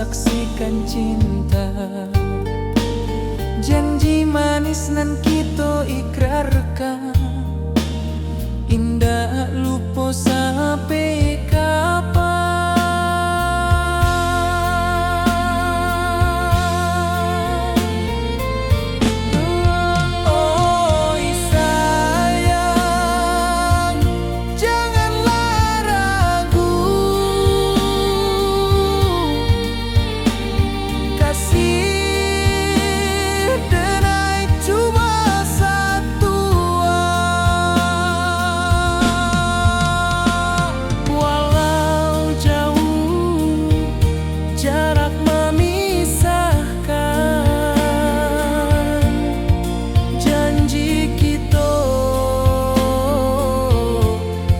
saksikan cinta. Janji manis nan kita ikrarkan, indah lupa sampai kapan. Oh sayang, janganlah ragu, kasih denai cuma satu. Walau jauh jarak memisahkan, janji kita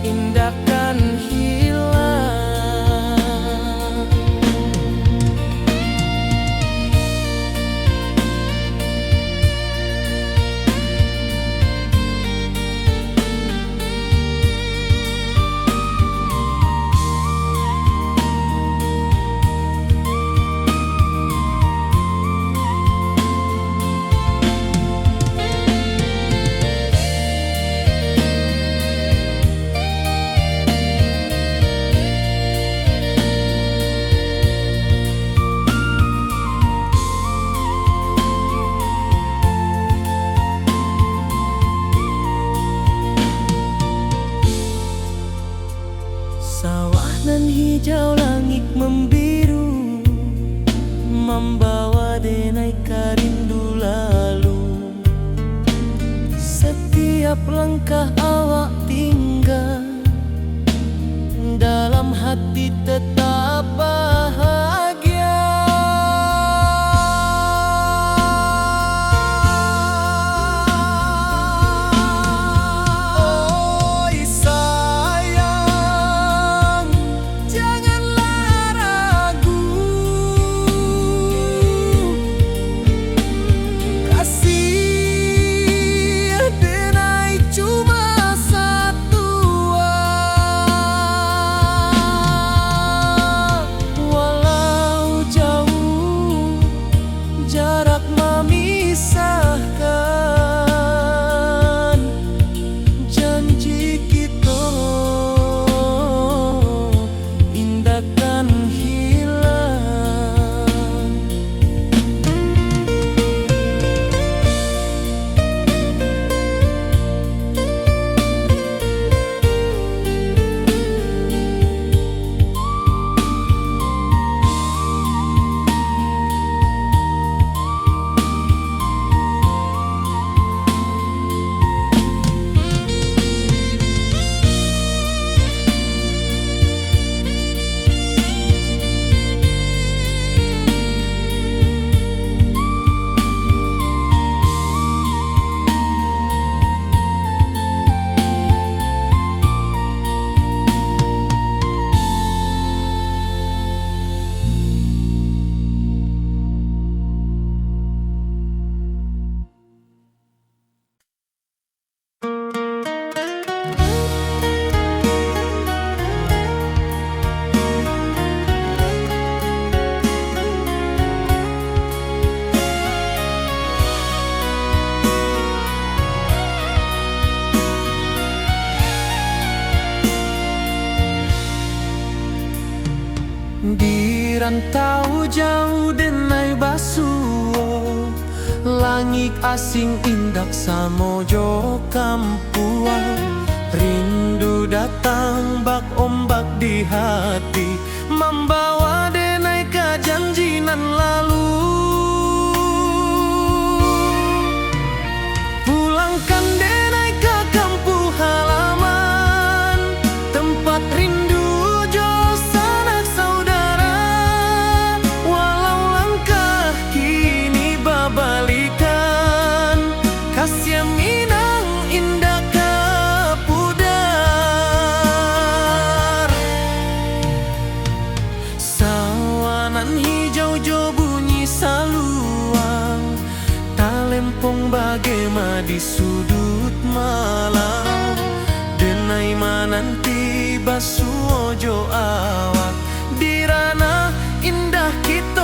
indahkan hilang. Sawah nan hijau, langit membiru, membawa denai karindu lalu. Setiap langkah awak tinggal, dalam hati tetap bahagia. Oh sayang, janganlah ragu, kasih denai cuma satu. Walau jauh jarak memisahkan, janji kita indahkan hilang. Di rantau jauh denai basuh, langit asing indak samojo kampuan. Rindu datang bak ombak di hati, membawa denai ke janji nan lalu. Pulangkan denai ke kampung halaman, tempat rindu jo sanak saudara. Walau langkah kini babalikan, kasih minang indah ke pudar. Sawanan hijau jo bunyi saluang, talempong bagema di sudut malam. Denai mananti basuh ojo awak, di ranah indah kita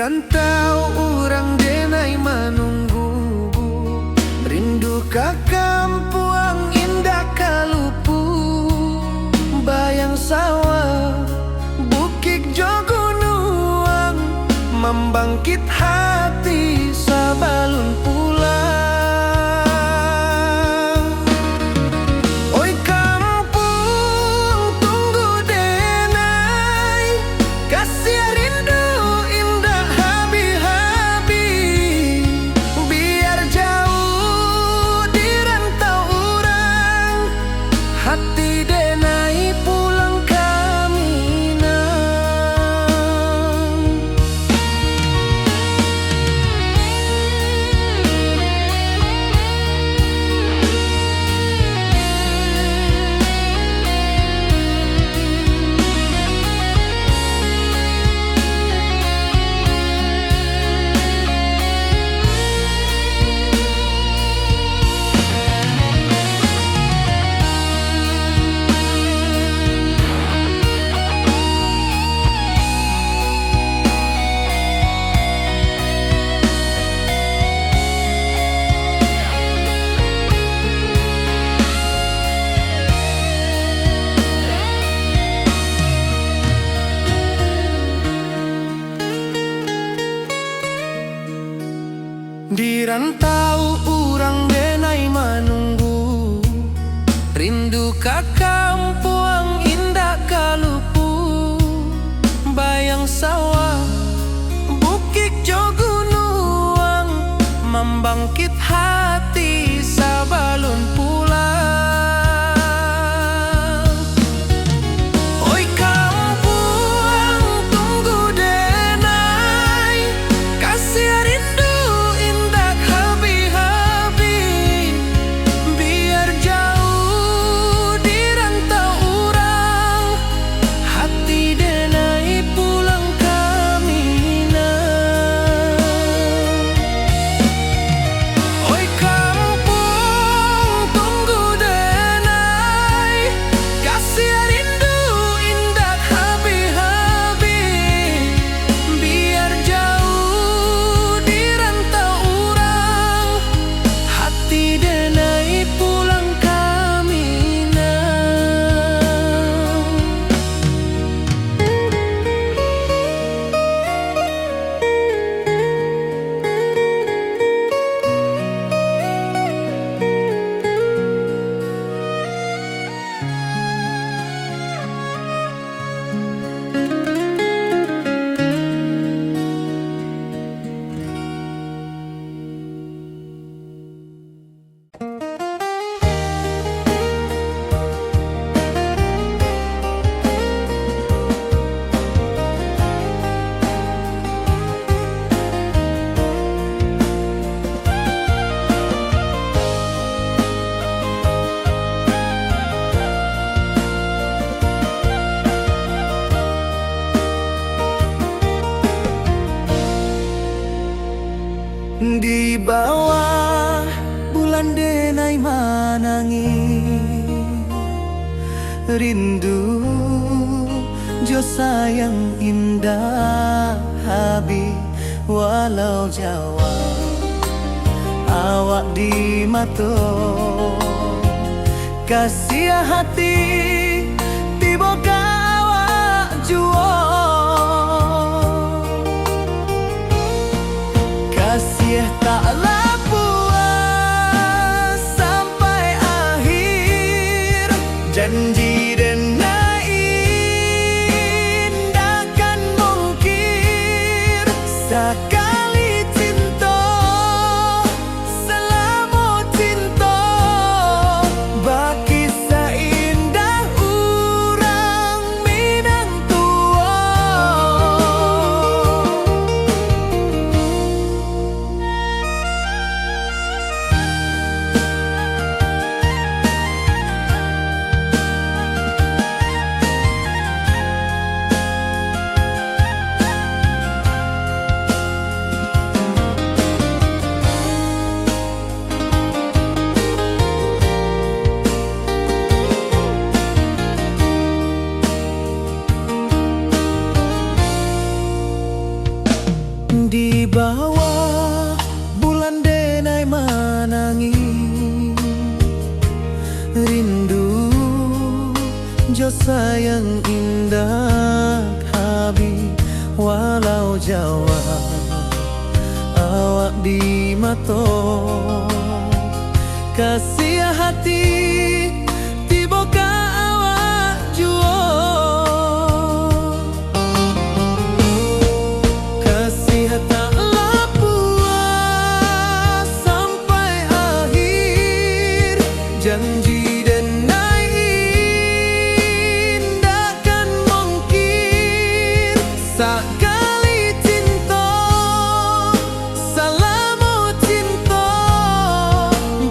rantau orang denai menunggu, rindu ka kampuang indah kalupu, bayang sawah bukit jogunuang, membangkit hati sabalun pulang. Oi kampung tunggu denai, kasih rindu indah habi-habi, biar jauh di rantau orang, hati denai pulang kami nang. Di rantau urang denai menunggu, rindu ka kampuang indah kalupu, bayang sawah bukit jogunuang, membangkit hati sabalun pulang. Oi kampuang tunggu denai, kasih rindu indah habi-habi, biar jauh di rantau urang, hati denai pulang kami nang. Oi kampung tunggu denai, kasih rindu indah habi-habi, biar jauh di rantau urang, hati denai pulang kami nang. Di bawah bulan denai manangi, rindu jo sayang indah habi, walau Jawa awak di mato, kasih hati tiba awak juo, kasih taklah puas sampai akhir, janji denai indah kan mungkir, sekali cinta selama cinta, baki seindah urang Minang tua. Jo sayang indah habi walau Jawa awak di mato kasih hati tiba ka awak juo kasih tak puas sampai akhir janji dan indahkan mungkin sekali cinta salamu cinta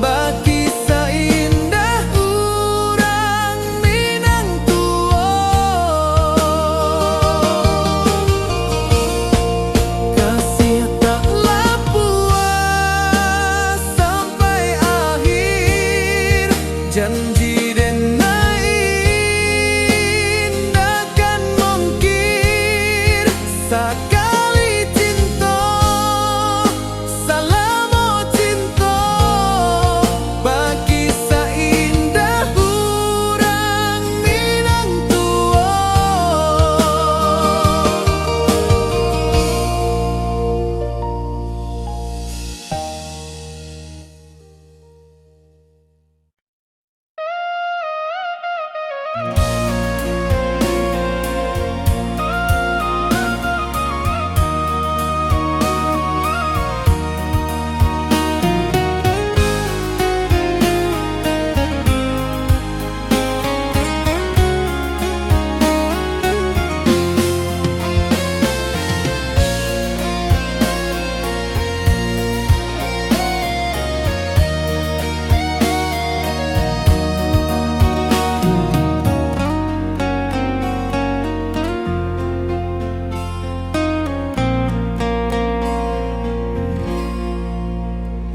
bagi seindah urang Minang tua kasih taklah puas sampai akhir janji dan indahkan mungkin sekali cinta salamu cinta bagi seindah urang Minang tua.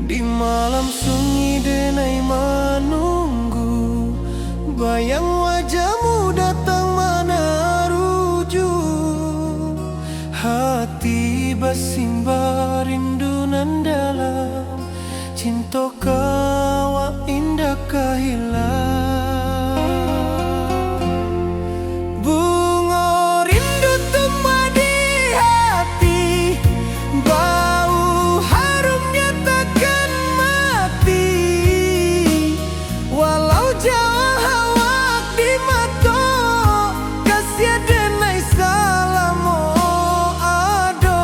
Di malam sunyi denai menunggu bayang wajahmu datang mana ruju hati bersimbar rindu nan dalam cinta kawa indah kehilang bunga rindu tumbuh di hati bau harumnya takkan mati walau jauh awak di mata kasih denai salamu ado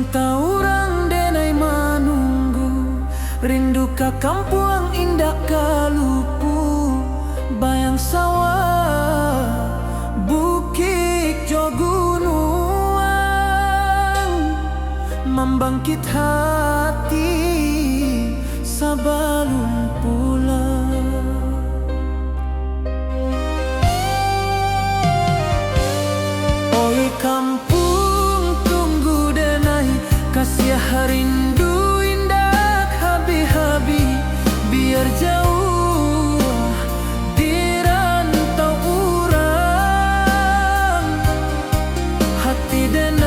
Dirantau denai manunggu, rindu ka kampung indah kalupu, bayang sawah bukit jo gunung, membangkit hati sebelum pulang. Oi kampung tunggu denai, kasih rindu indah habi-habi, biar jauh dirantau urang, hati denai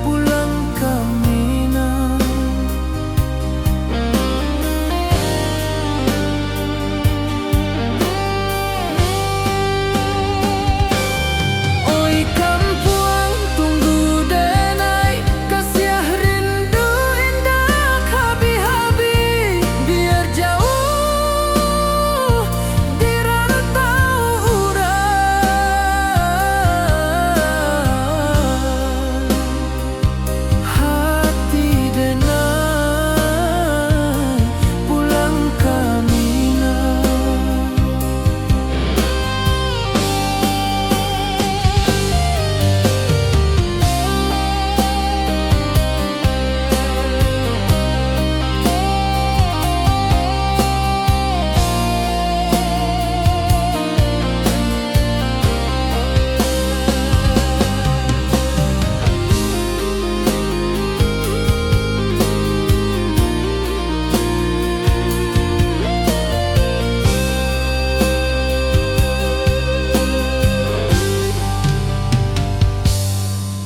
pulang ke Minang. Oi kampung tunggu denai, kasih rindu indah habi-habi, biar jauh dirantau urang, hati denai pulang ke Minang.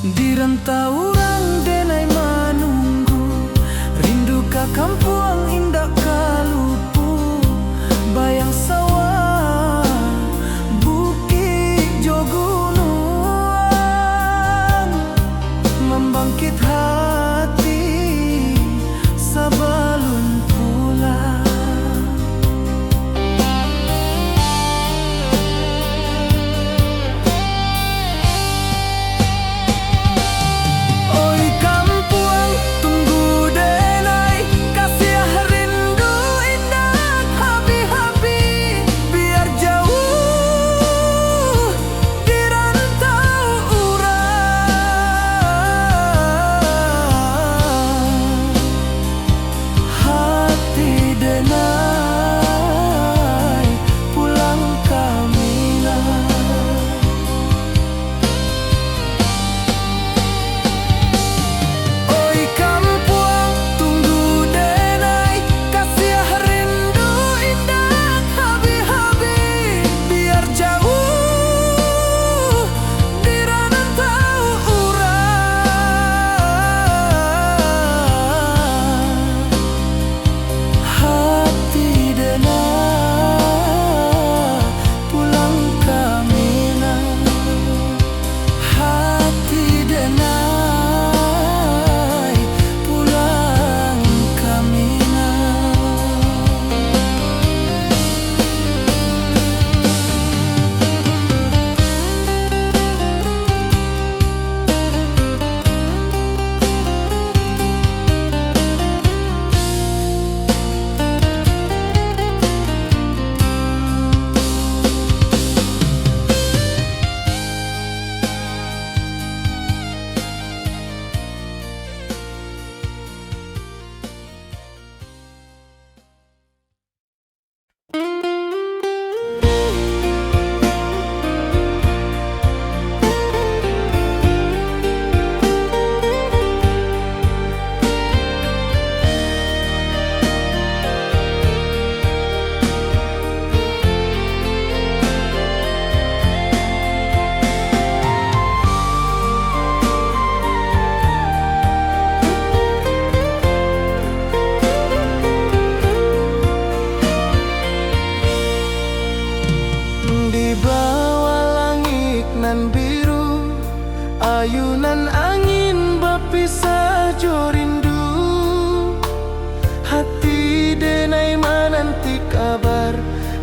Dirantau urang denai manunggu, rindu ka kampung indah kalupu, bayang sawah bukit jo gunung, membangkit hati sebelum pulang. Oi kampung tunggu denai, kasih rindu indah habi-habi, biar jauh dirantau urang, hati denai pulang ke Minang. Oi kampung tunggu denai, kasih rindu indah habi-habi, biar jauh dirantau urang, hati denai pulang ke Minang, hati denai pulang ke Minang. Di bawah langit nan biru, ayunan angin berpisah jo rindu, hati denai menanti kabar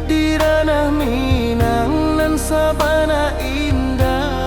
di ranah Minang nan sabana indah.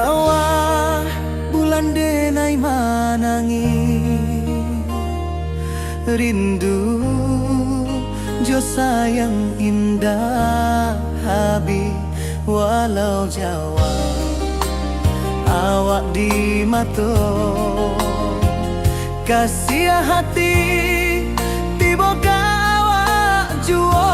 bawah bulan denai manangi rindu jo sayang indah habi walau Jawa awak di mato kasih hati tiba awak juo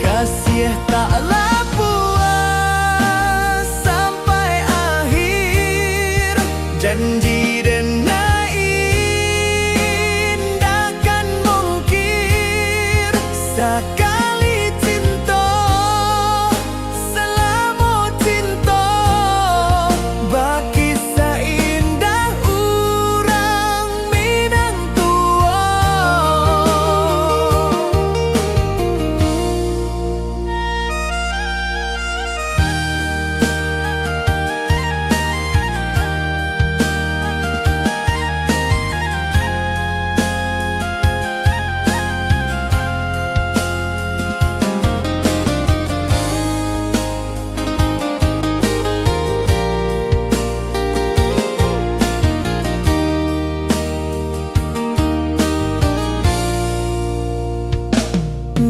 kasih taklah puas sampai akhir janji denai indakan mungkir sekali cinta selama cinta baki seindah urang Minang tua.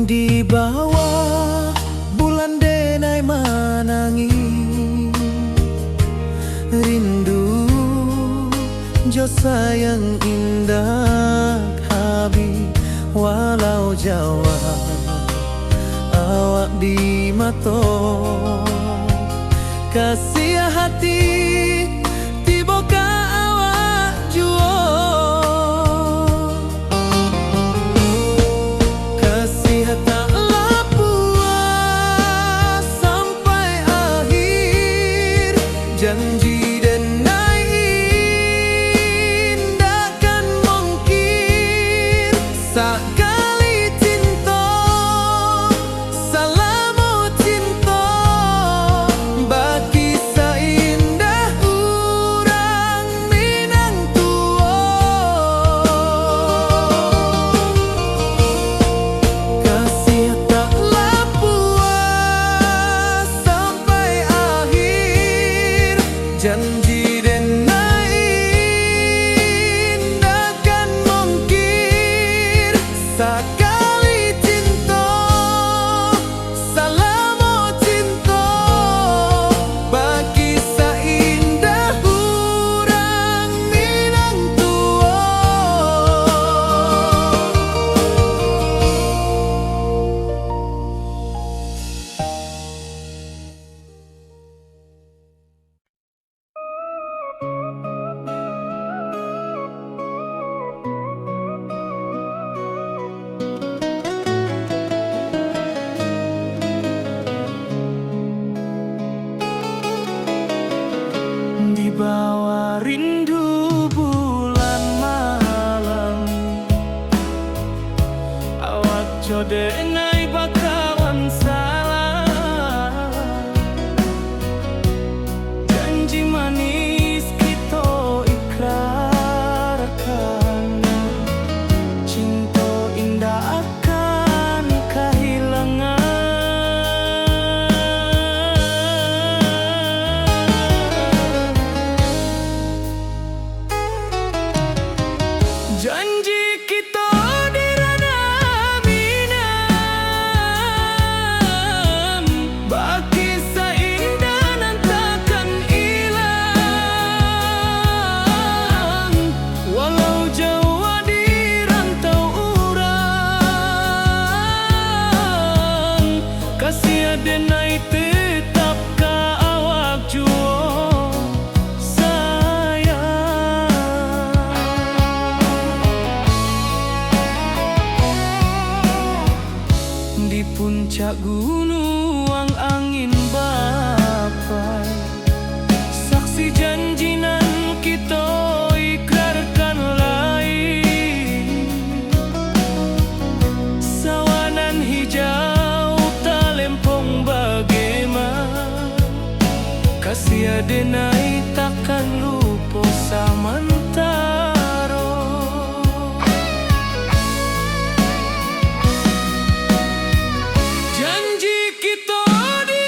Di bawah bulan denai manangi rindu jo sayang indah habi walau Jawa awak di mato kasih hati tiba ka awak juo taklah puas sampai akhir janji denai indakan mungkir sekali cinta selama cinta baki seindah urang Minang tua kasih taklah puas sampai akhir janji denai indakan mungkir sekali cinta selama cinta baki seindah urang Minang tua. Di bawah rindu bulan malam awak jodenai bakawan salah janji manis kita ikrarkan cinta indah akan kehilangan janji kita di ranah Minang baki seindah nan takkan hilang walau Jawa di rantau urang kasih denai tetap ka awak juo di puncak gunung angin bapai saksi janji nan kita ikrarkan lain sawanan hijau talempong bagaimana kasih denai takkan lupa samantara janji kita di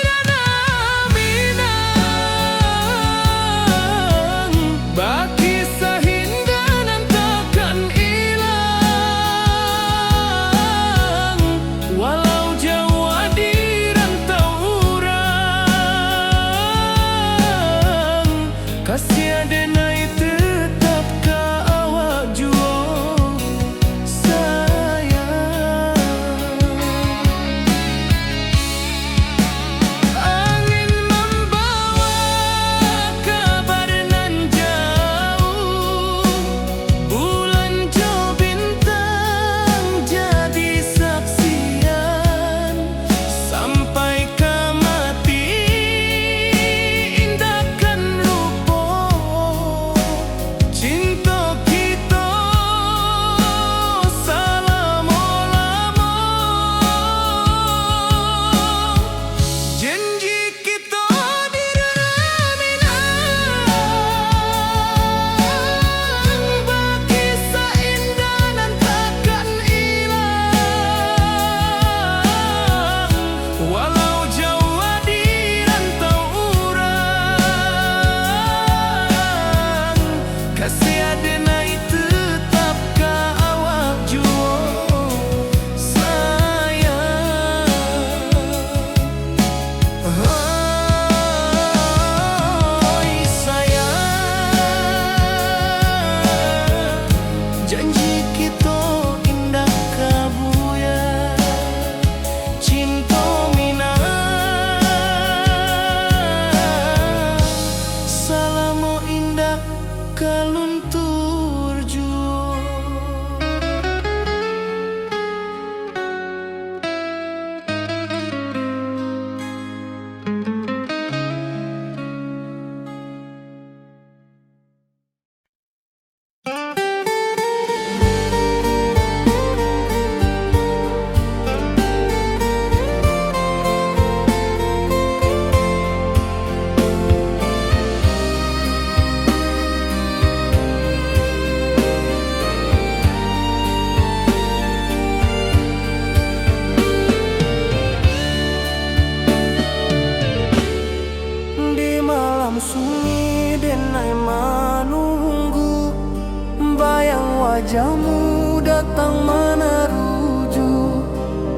wajahmu datang meneruju,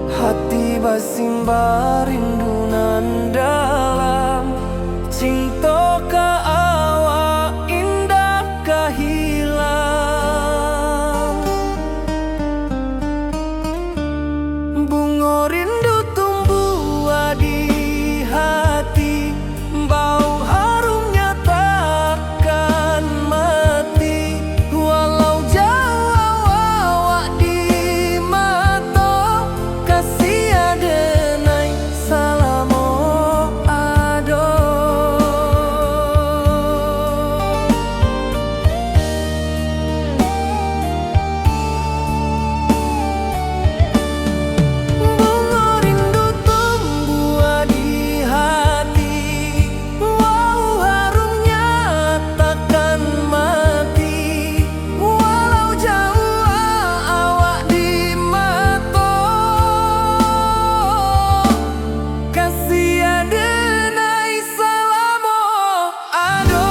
hati basimba rindu nan dalam. Cinta ka awak indah kahilang, bunga rindu tumbuh di hati, bau harumnya takkan mati. Walau jauh awak di mata, kasih adenai salamo ado. Bunga rindu tumbuh di hati, wow harumnya takkan mati. Walau jauh awak di mata, kasih adenai salamo ado.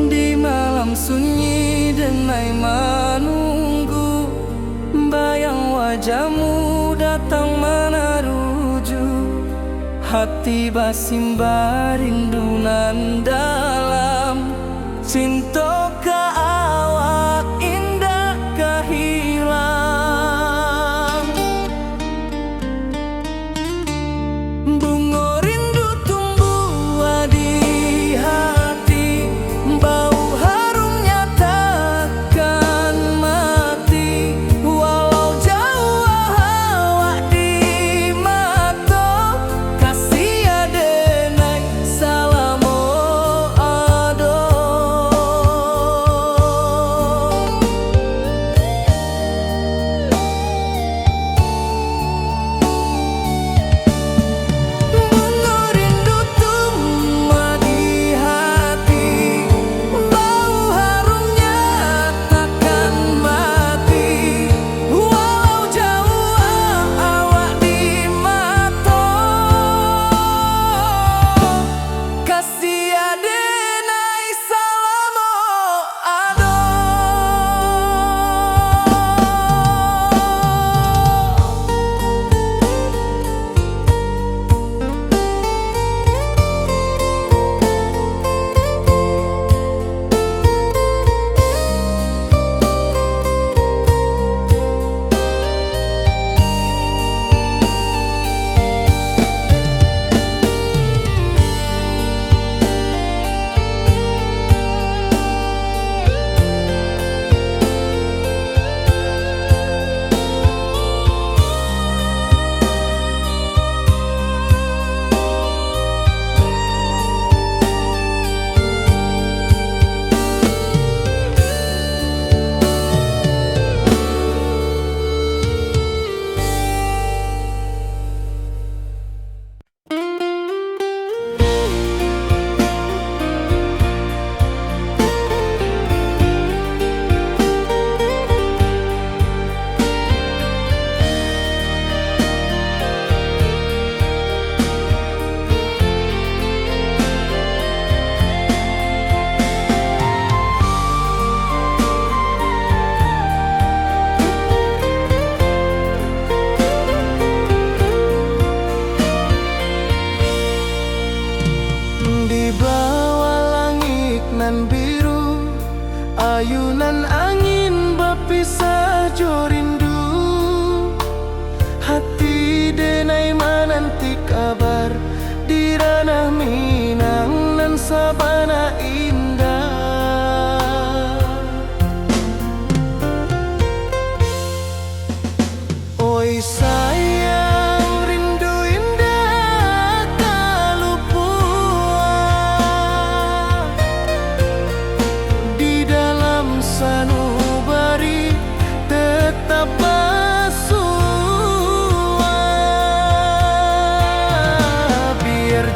Di malam sunyi denai menunggu, bayang wajahmu datang meneruju, hati basimba rindu nan dalam. Cinta ka awak indah kahilang, bunga rindu tumbuh di hati, bau harumnya takkan mati. Walau jauh awak di mata, kasih adenai salamo ado.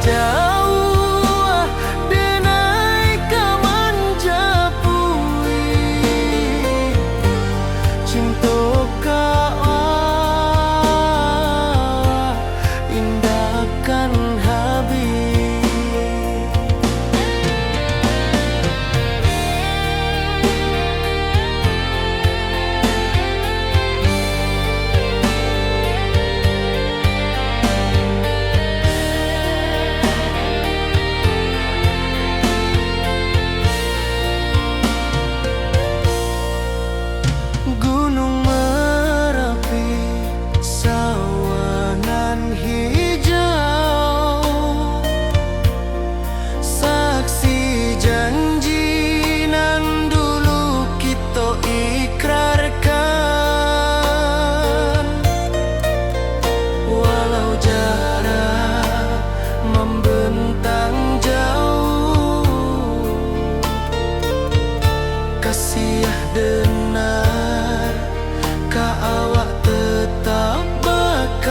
jauh denai ka manjapui cinta ka indahkan habis. Gunung Merapi, sawanan hijau, saksi janji nan dulu kita ikrarkan. Walau jarak membentang jauh, kasih denar ka awak tetap berkawan.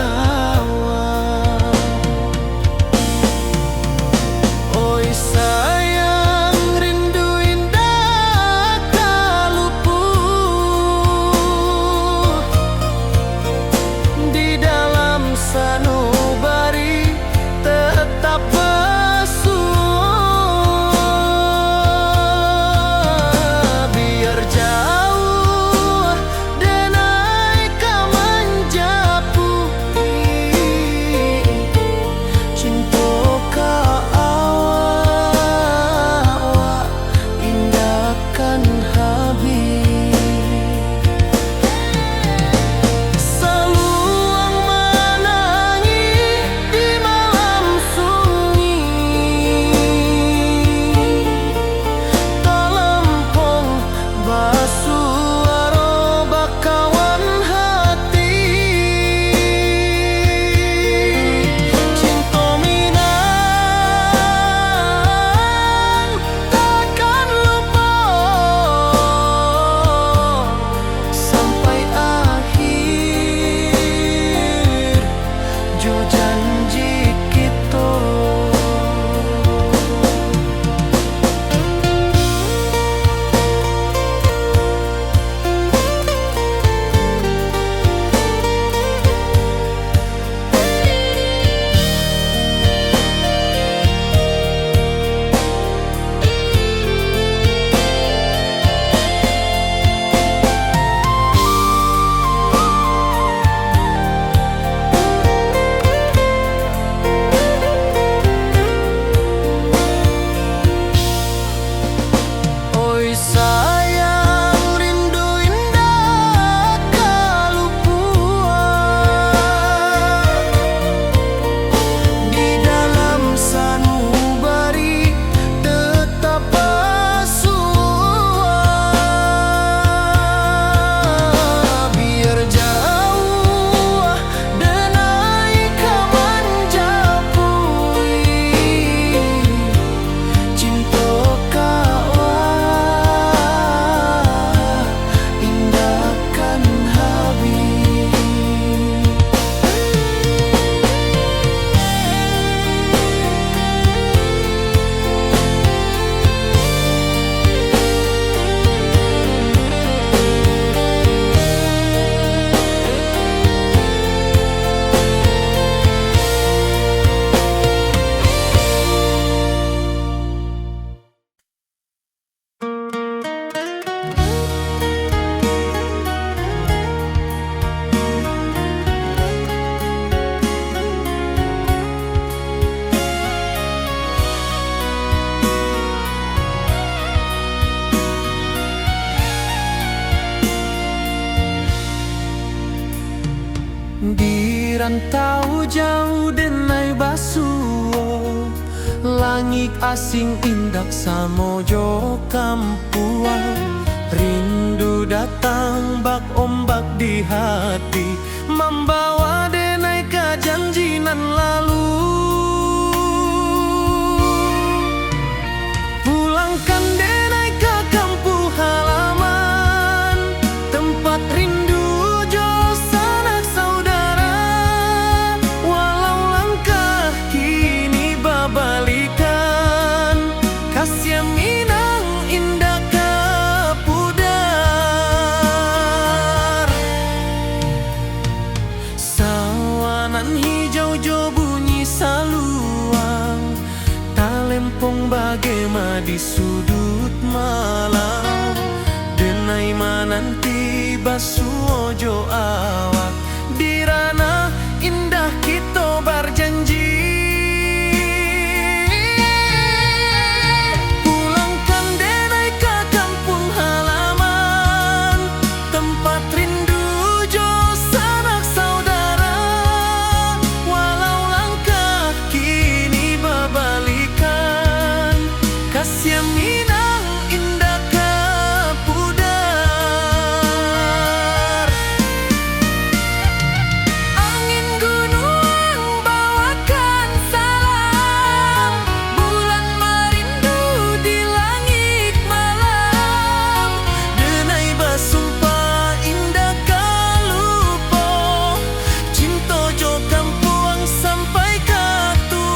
Oi sayang, rindu indah tak luput di dalam sanubari tetap bersua. Biar jauh denai ka manjapui cinta ka awak indahkan habis. Saluang menangis di malam sunyi, talempong basuaro bakawan hati. Cinta Minang takkan lupa sampai akhir jo janji kita. Oi sayang, rindu indah kalupuan di dalam sanubari tetap bersua. Biar jauh denai ka manjapui cinta ka indahkan habis. Di rantau jauh denai basuo, langit asing indak samojo kampuan. Rindu datang bak ombak di hati, membawa denai ka janji nan lalu. Pulangkan denai ka kampung halaman, tempat rindu jo sanak saudara. Walau langkah kini kampung bagema di sudut malam. Denai mananti basu ojo awak di ranah indah kita berjanji. Pulangkan denai ke kampung halaman, tempat rindu jo sanak saudara. Walau langkah kini berbalikan, kasih minang indah ke pudar. Angin gunung bawakan salam, bulan merindu di langit malam. Denai basumpah indah kalupo, cinta jo kampung sampai ke tua.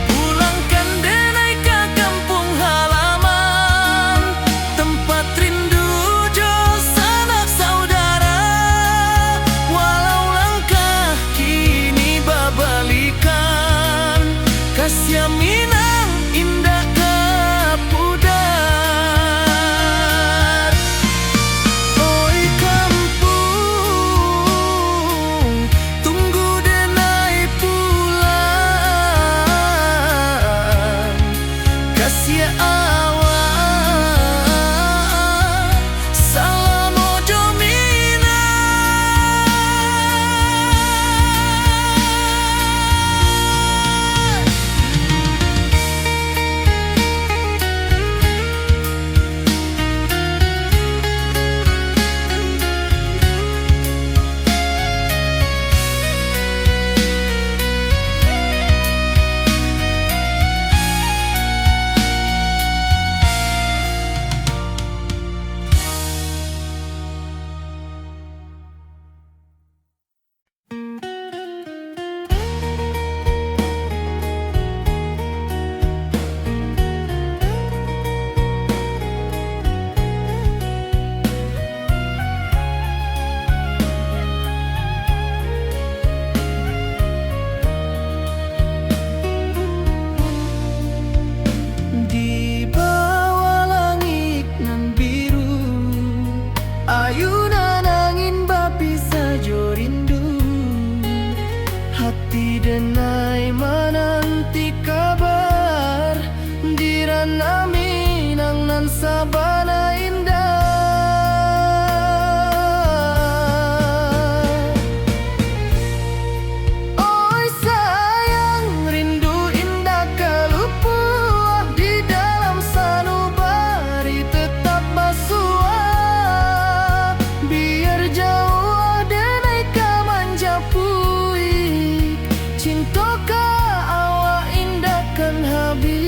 Pulangkan denai ke kampung halaman, tempat rindu jo sanak saudara. Walau langkah kini berbalikan, kasih minang indah ke pudar. Oi kampung, tunggu denai pulang. Kasih awak salam ojo minang. Di bawah langit nan biru, ayunan angin bapisa jo rindu. Hati denai menanti kabar, di ranah Minang nan sabana indah. Oi sayang, rindu indah kalupuah di dalam sanubari tetap basua. Biar jauh denai ka manjapuik, cinta ka awak indahkan habis.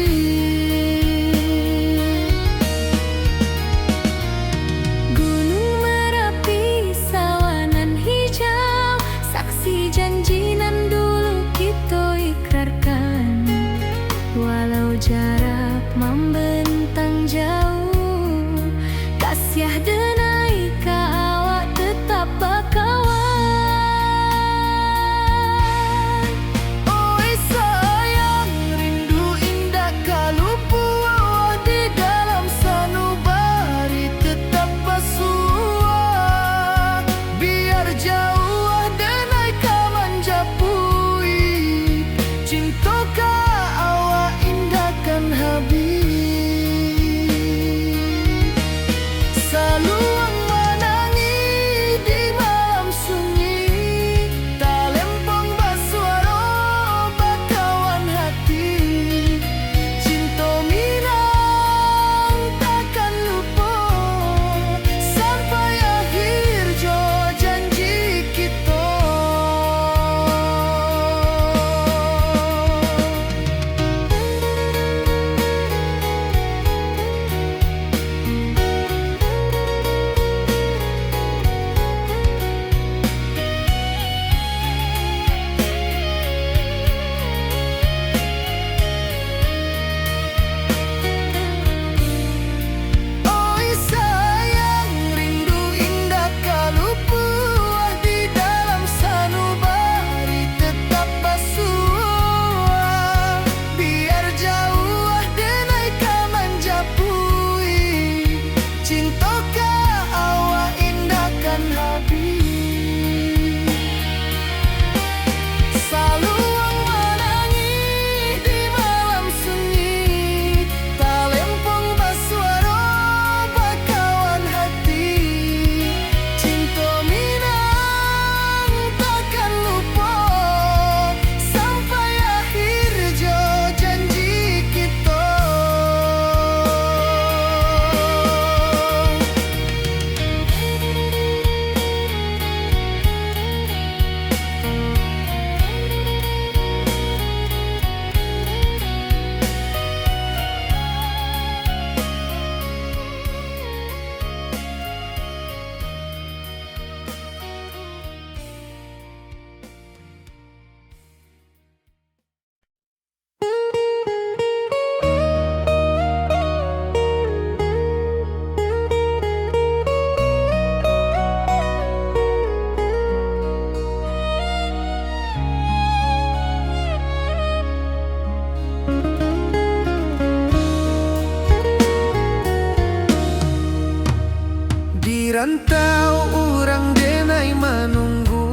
rantau orang denai menunggu,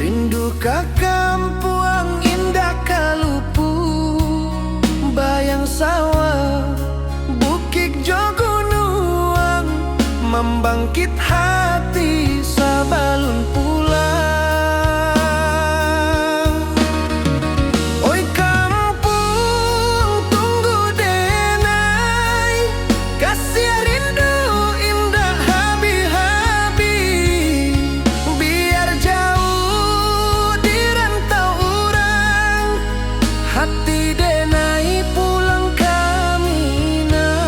rindu ka kampuang indah kalupu, bayang sawah bukit jogunuang, membangkit hati sabalun pulang. Oi kampung tunggu denai, kasih rindu indah habi-habi, biar jauh di rantau orang, hati denai pulang kami nang.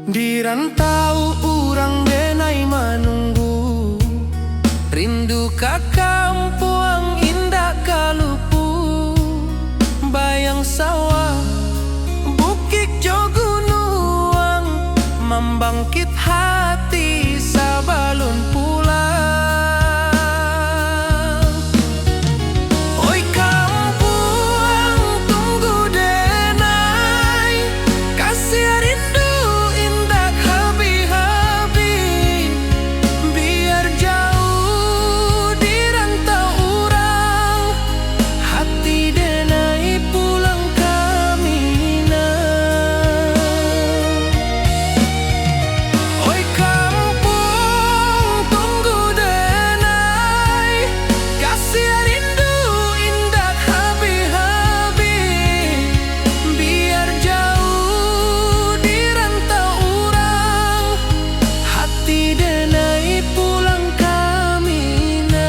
Di rantau urang denai menunggu, rindu ka kampuang indah kalupu, bayang sawah bukit jogunuang, membangkit hati sabalun pulang. Oi kampuang tunggu denai, kasih rindu indah habi-habi, biar jauh di rantau urang, hati denai pulang kami nang. Oi kampung tunggu denai, kasih rindu indah habi-habi, biar jauh di rantau urang, hati denai pulang kami nang.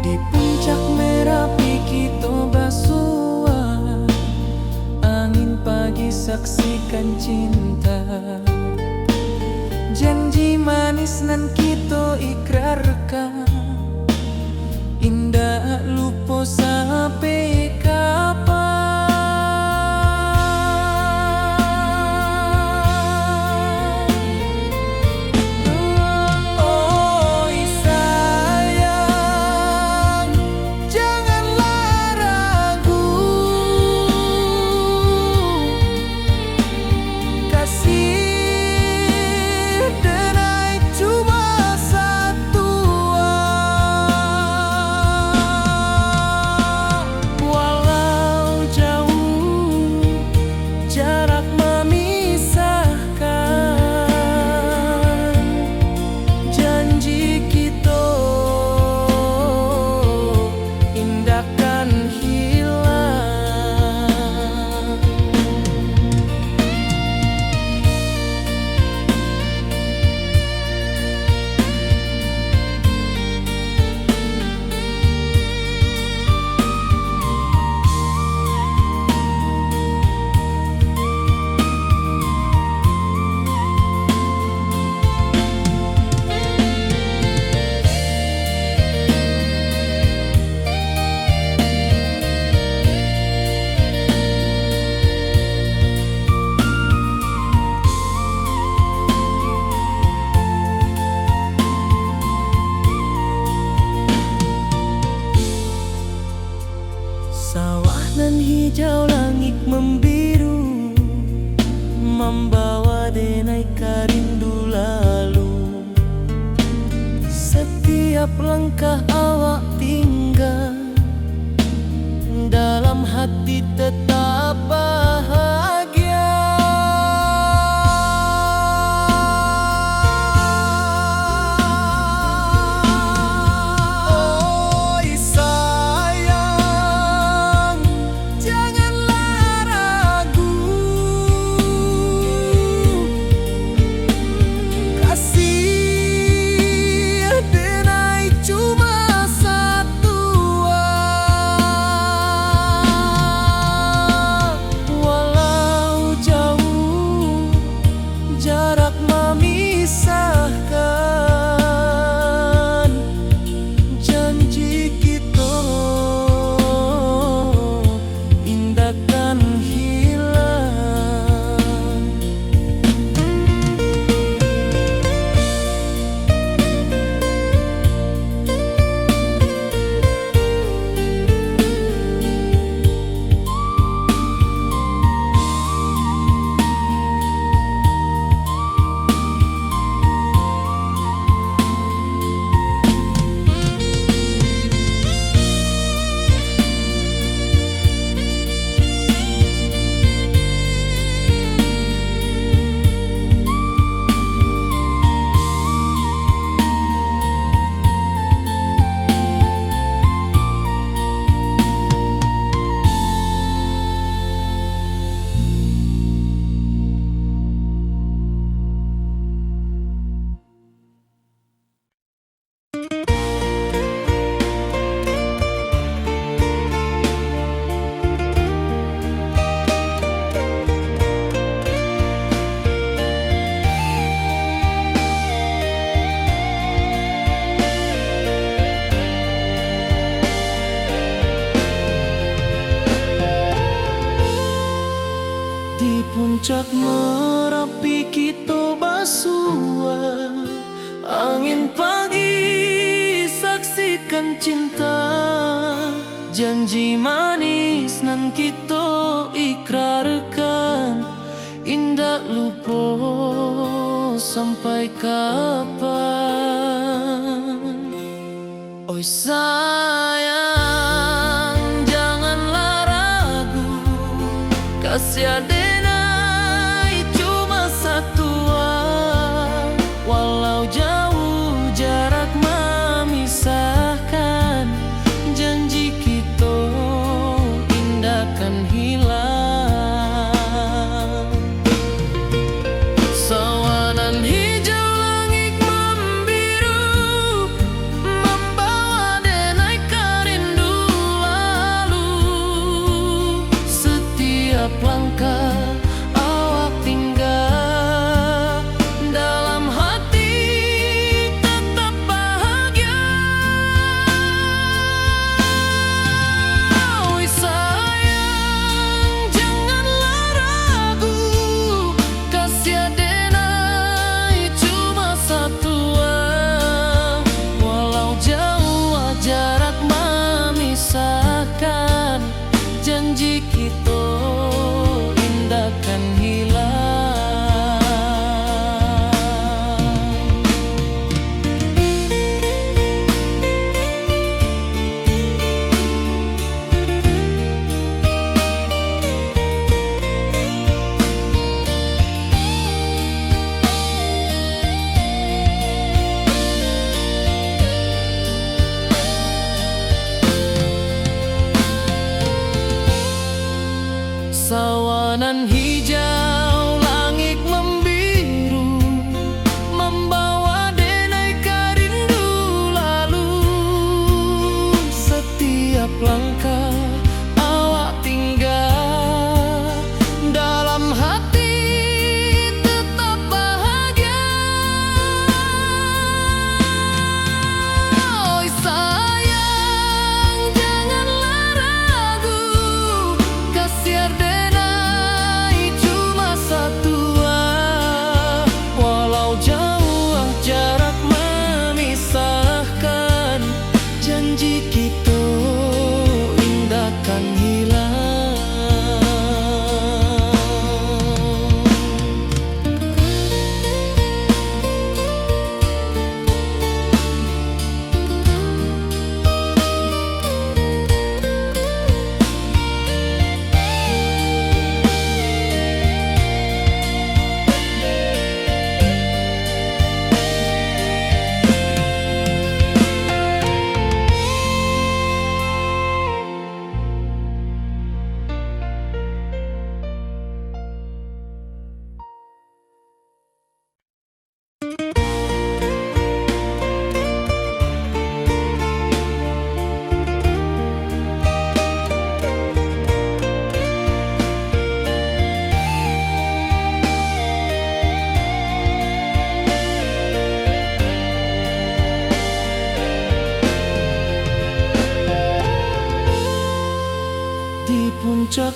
Di puncak Merapi kita basua, angin pagi saksikan cinta, janji manis nan kita ikrarkan, indah lupa sampai kapan. Oi sayang, janganlah ragu, kasih denai cuma satu. membawa denai ke rindu lalu. Setiap langkah awak tinggal, dalam hati tetap bahagia. Oi sayang, janganlah ragu, kasih denai cuma satu. Walau jauh jarak memisahkan, janji kita indahkan hilang. Di puncak Merapi kita bersua, angin pagi saksikan cinta, janji manis nan kita ikrarkan, indah lupa sampai kapan. Oi sayang, janganlah ragu, kasih denai cuma satu. Walau jauh jarak memisahkan, janji kita indahkan hilang. Sawanan hijau langit membiru, membawa denai ke rindu lalu. Setiap langkah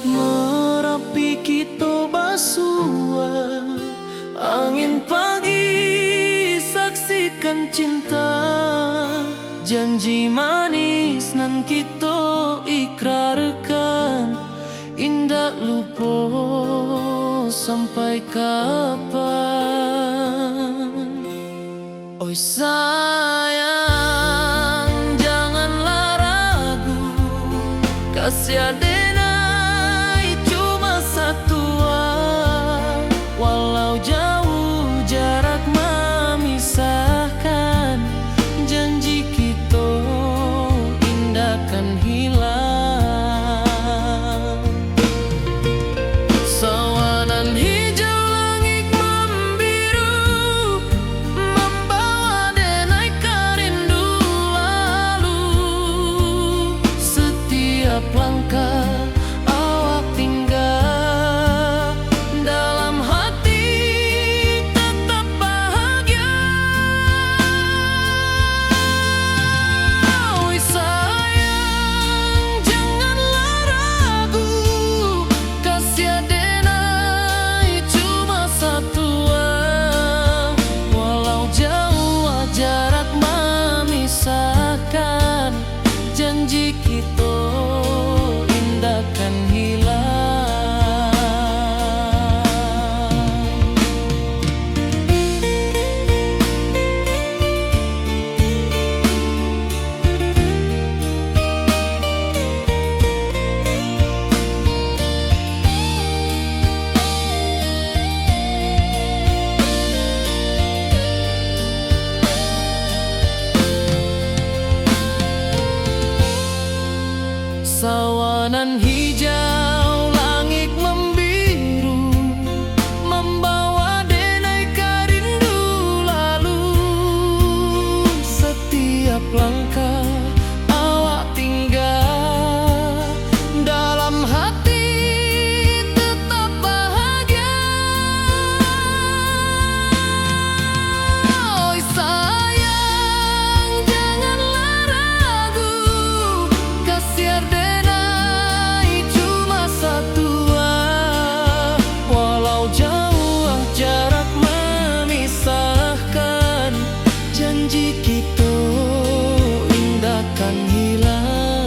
Merapi kita basua, angin pagi saksikan cinta. Janji manis nan kita ikrarkan, indah lupa sampai kapan. Oi sayang, janganlah ragu, kasih adenai cuma satu. Walau jauh jarak memisahkan, janji kita indah kan hilang. Sawanan hijau langit membiru, membawa denai kerindu lalu. Setiap langkah awak tinggal, dalam hati tetap bahagia. Oi sayang, janganlah ragu, kasih adenai cuma satu. Walau jauh jarak memisahkan, janji kita indah kan hilang. Sawanan hijau langit membiru, membawa denai kerindu lalu. Setiap langkah awak tinggal, dalam hati tetap bahagia. Oi sayang, janganlah ragu, kasih adenai cuma satu. Walau jauh jarak memisahkan, janji kita indah kan hilang.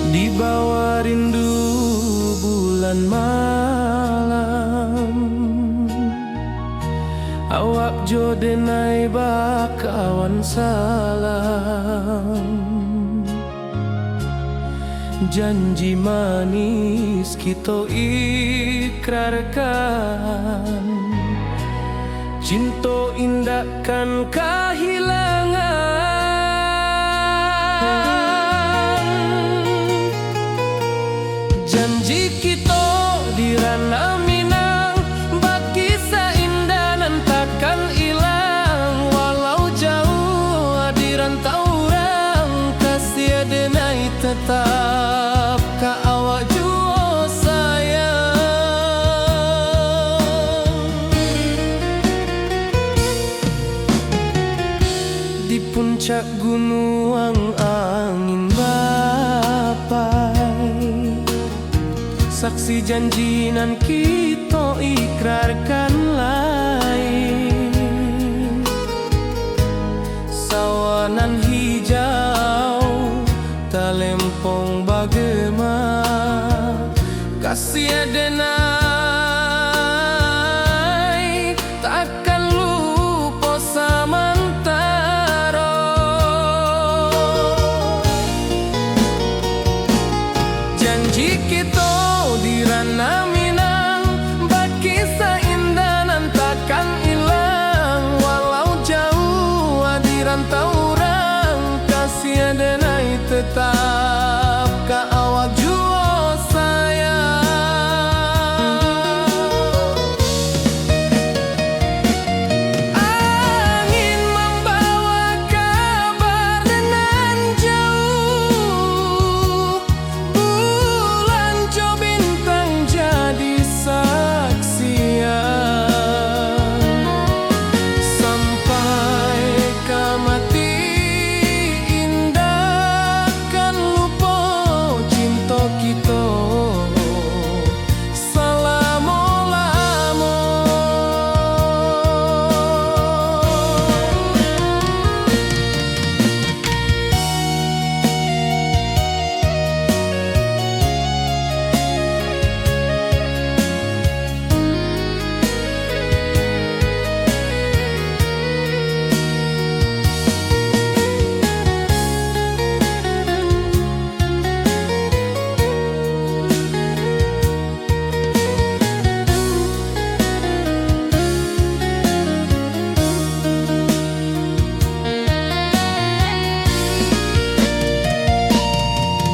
Di bawah rindu bulan malam, awak jo denai bakawan salam. Janji manis kita ikrarkan, cinta indah kan kehilangan. Janji kita di ranah Minang, bakisah indah nan takkan hilang. Walau jauh di rantau orang, kasih adenai tetap ka awak jua sayang. Di puncak gunung angin bapai, saksi janji nan kita ikrarkan lain. talempong bagaimana kasih denai takkan lupa samantara. Janji kita di ranah Minang bakisah indah nan takkan hilang, walau jauh di rantau orang kasih denai tetap ka awak jua sayang. Angin membawa kabar nan jauh, bulan jo bintang jadi saksian, sampai ke mati indah kan lupa cinta kita selama-lama.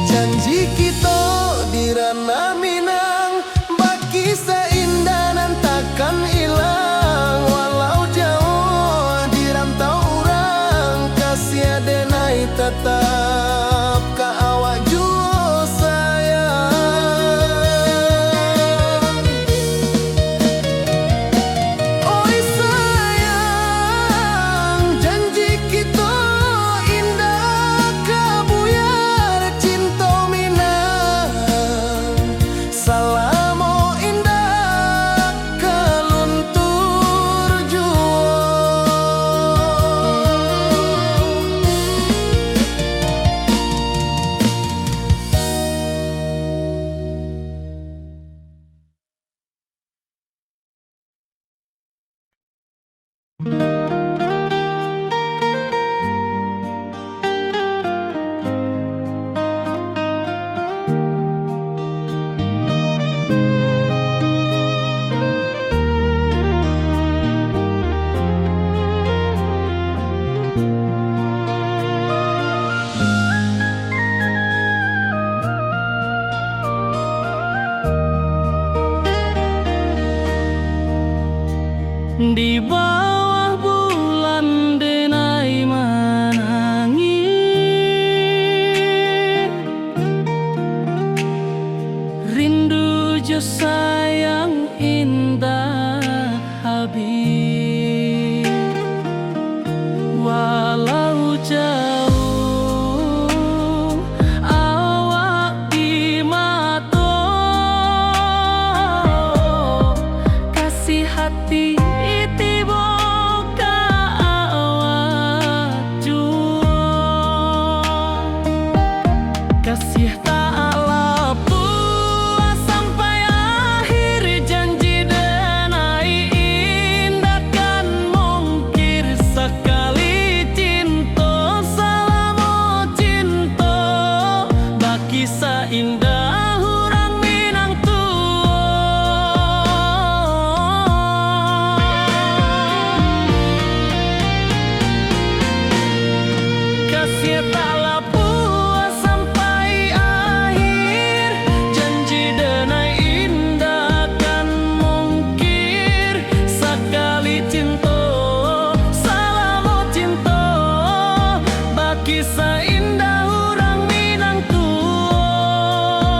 Janji kita di ranah Minang bakisah indah nan takkan hilang, walau jauh di rantau orang kasih denai tetap ka awak jua sayang. Oi sayang, janji kita indah kabuyar cinta Minang, salamo indah keluntur jua. Di bawah bulan denai menangis, rindu jo sayang indah habis, walau jauh awak di mata kasih hati kasih tak lepas sampai akhir, janji denai indah kan mungkir sekali cinta selama cinta bakisah indah orang Minang tua. Kasih tak kisah indah orang Minang tua.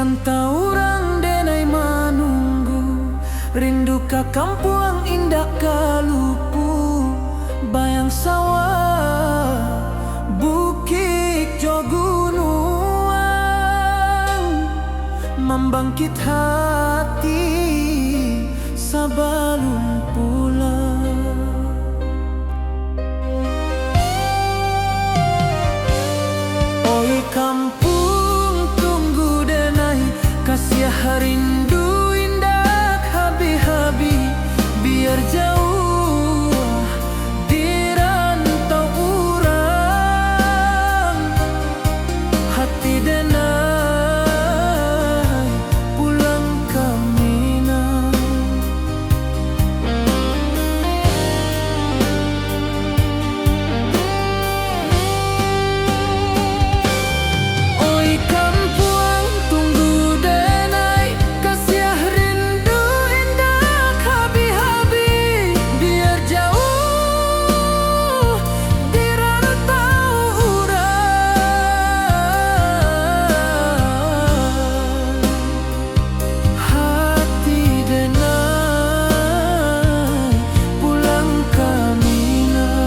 rantau denai manunggu, rindu ka kampung indah kalupu, bayang sawah bukit jo gunung, membangkit hati sabalun pulang. Oi kampung tunggu denai, kasih rindu indah habi-habi, biar jauh di rantau urang, hati denai pulang ke Minang. Oi kampung tunggu denai, kasih rindu indah habi-habi, biar jauh di rantau urang, hati denai pulang ke Minang.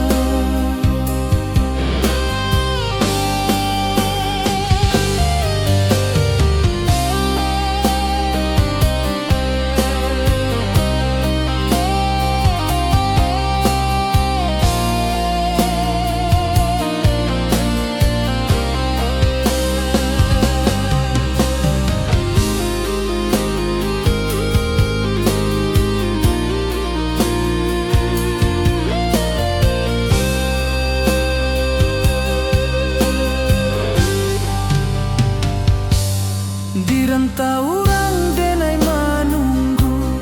Di rantau urang denai manunggu,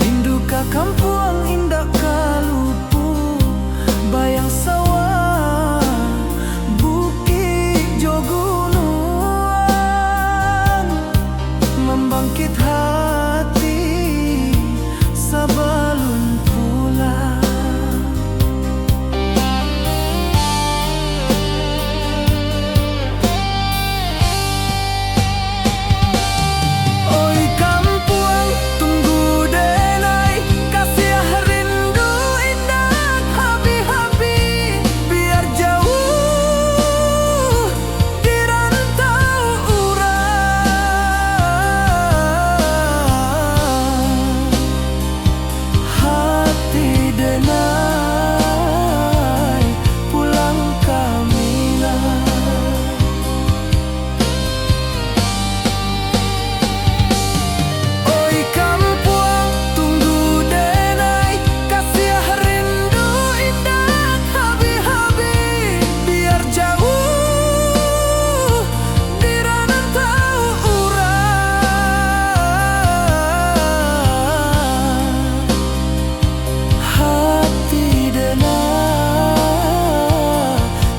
rindu ka kampung indah kalupu, bayang sawah bukit jo gunung, membangkit hati sabalun pulang. Oi kampung tunggu denai, kasih rindu indah habi-habi, biar jauh di rantau urang, hati denai pulang ke Minang. Oi kampung tunggu denai, kasih rindu indah habi-habi, biar jauh di rantau urang, hati denai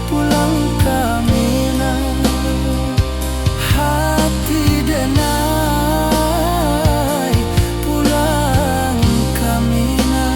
pulang ke Minang, hati denai pulang ke Minang.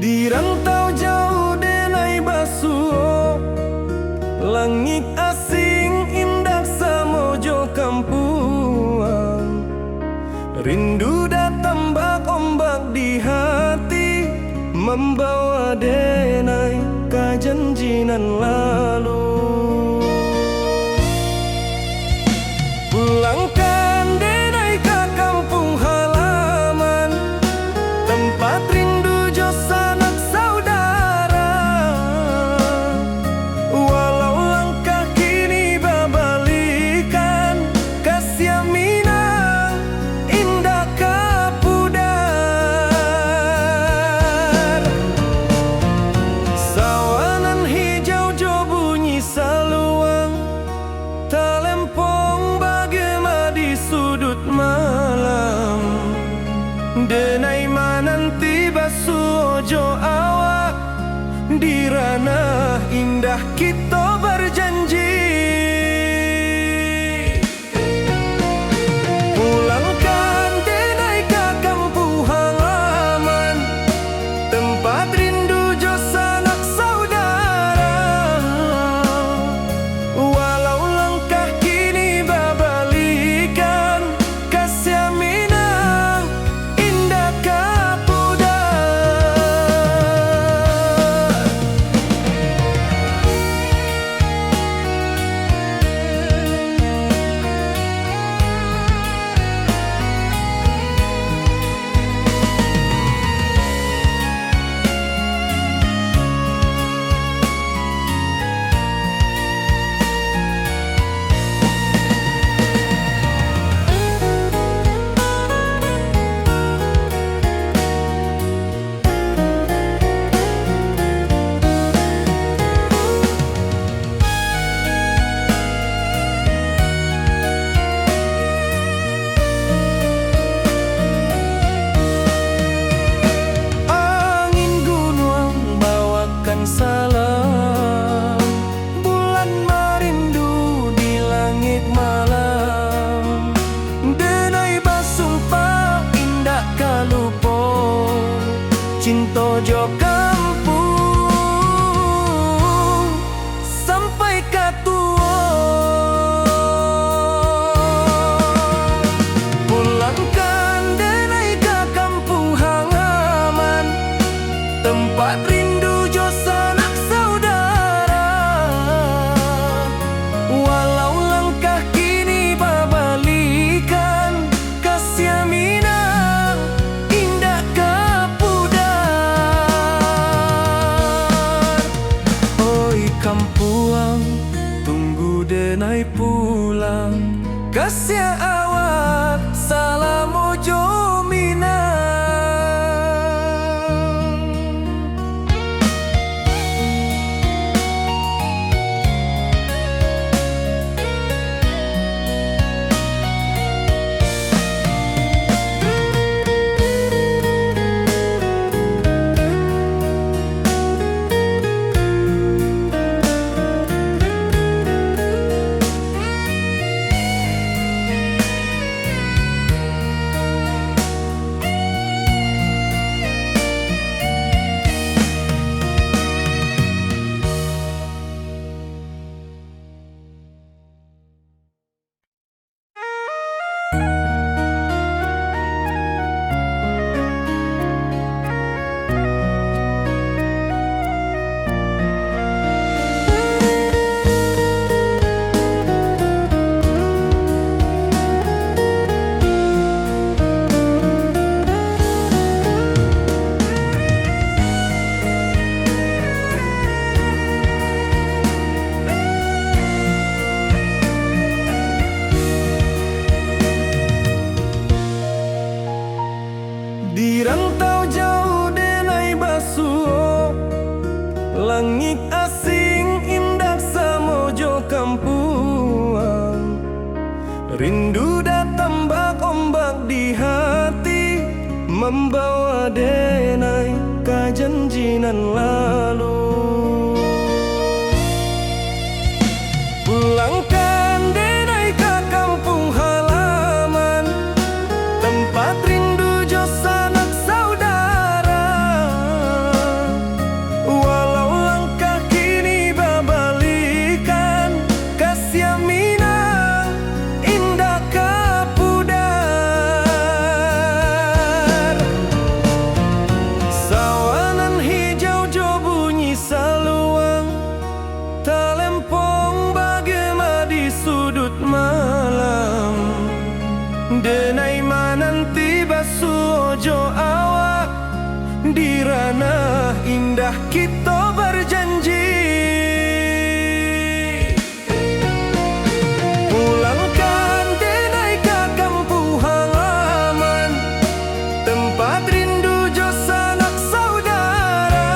Di rantau jauh denai basuh, langit asing indah samojo kampuang, rindu datang bak ombak di hati, membawa denai janjinan lalu. Pulangkan denai ke kampung halaman, tempat rindu jo sanak saudara. Walau langkah kini babalikan, kasih minang indah kapudar. Sawanan hijau jo bunyi saluang, talempong bagema di sudut malam. Denai mananti basuojo awak, di ranah indah kita berjanji. Pulangkan denai ke kampung halaman, tempat rindu jo sanak saudara. Walau langkah kini babalikan, kasih minang indah kapudar. Angin gunung bawakan salam, bulan merindu di langit malam. Denai basumpah indah kalupo, cinta jo kampung sampai katua. Pulangkan denai ke kampung halaman, tempat rindu jo sanak saudara. Walau langkah kini babalikan, kasih minang indah kapudar. Oi kampuang, tunggu denai pulang, kasih awak salam ojo minang. Di rantau jauh denai basuh, langit asing indah samojo kampuang. Rindu datang bak ombak di hati, membawa denai ke janjinan lalu. Pulangkan denai ke kampung halaman, tempat rindu jo sanak saudara. Walau langkah kini babalikan, kasih minang indah kapudar. Sawanan hijau jo kirana indah kita berjanji. Pulangkan denai ke kampung halaman, tempat rindu jo sanak saudara.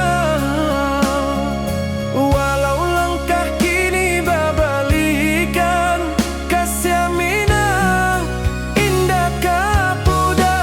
Walau langkah kini babalikan, kasih minang indah kapuda.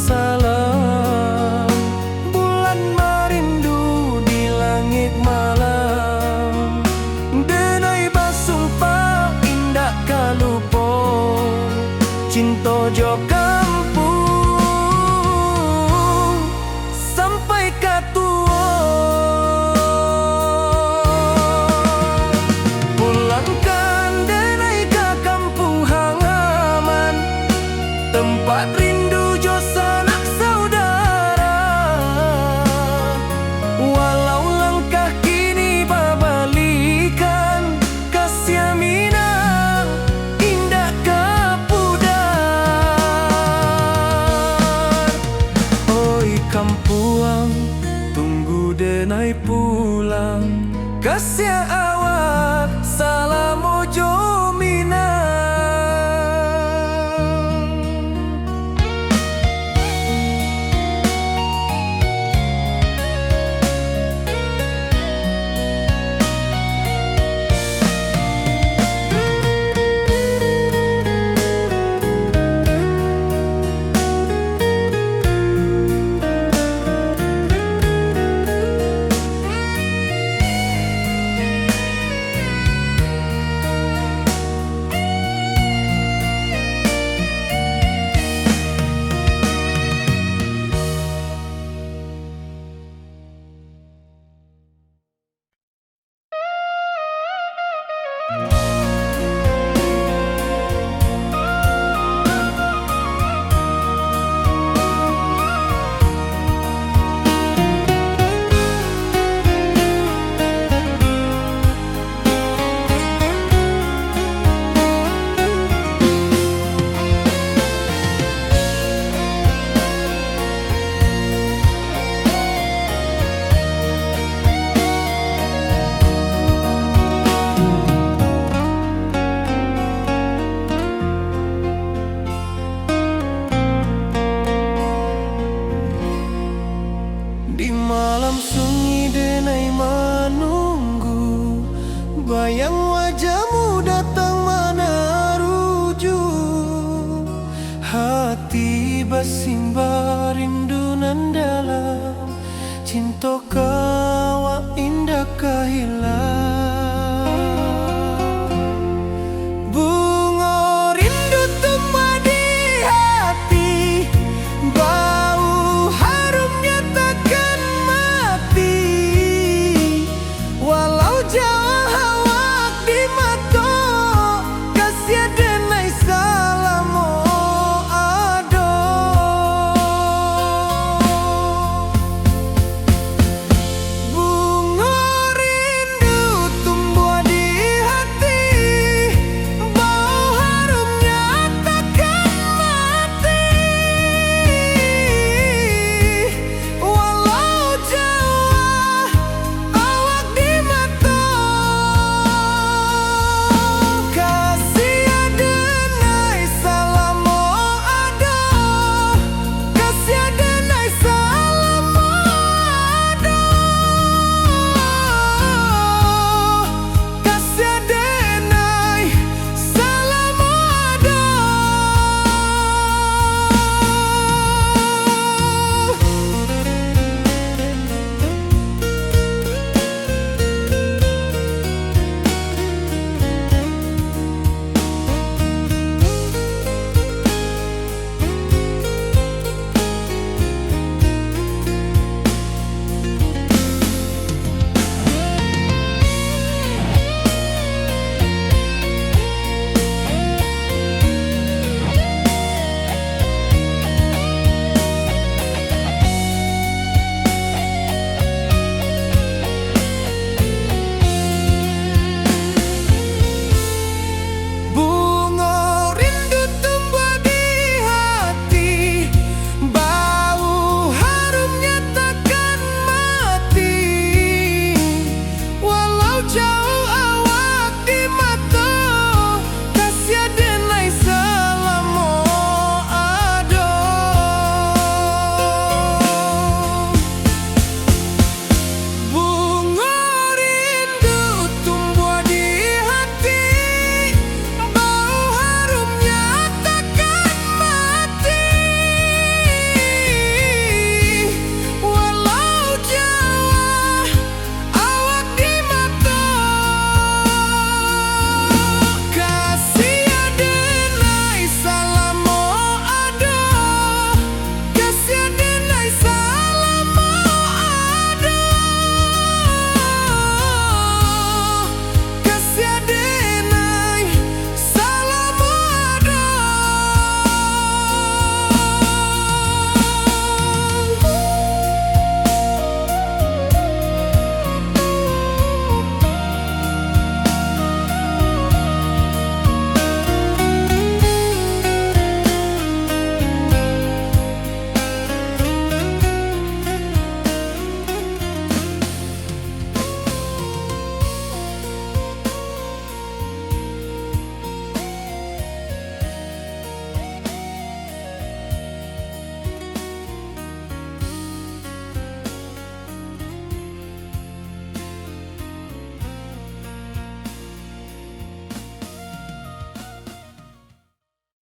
Salam bulan merindu di langit malam, denai basumpah indah kalupo cinta jo kampung sampai katua. Pulangkan denai ke kampung halaman, tempat rindu jo sanak saudara. Walau langkah kini babalikan, kasih minang indah kapudar. Oi kampuang, tunggu denai pulang, kasih awak salam.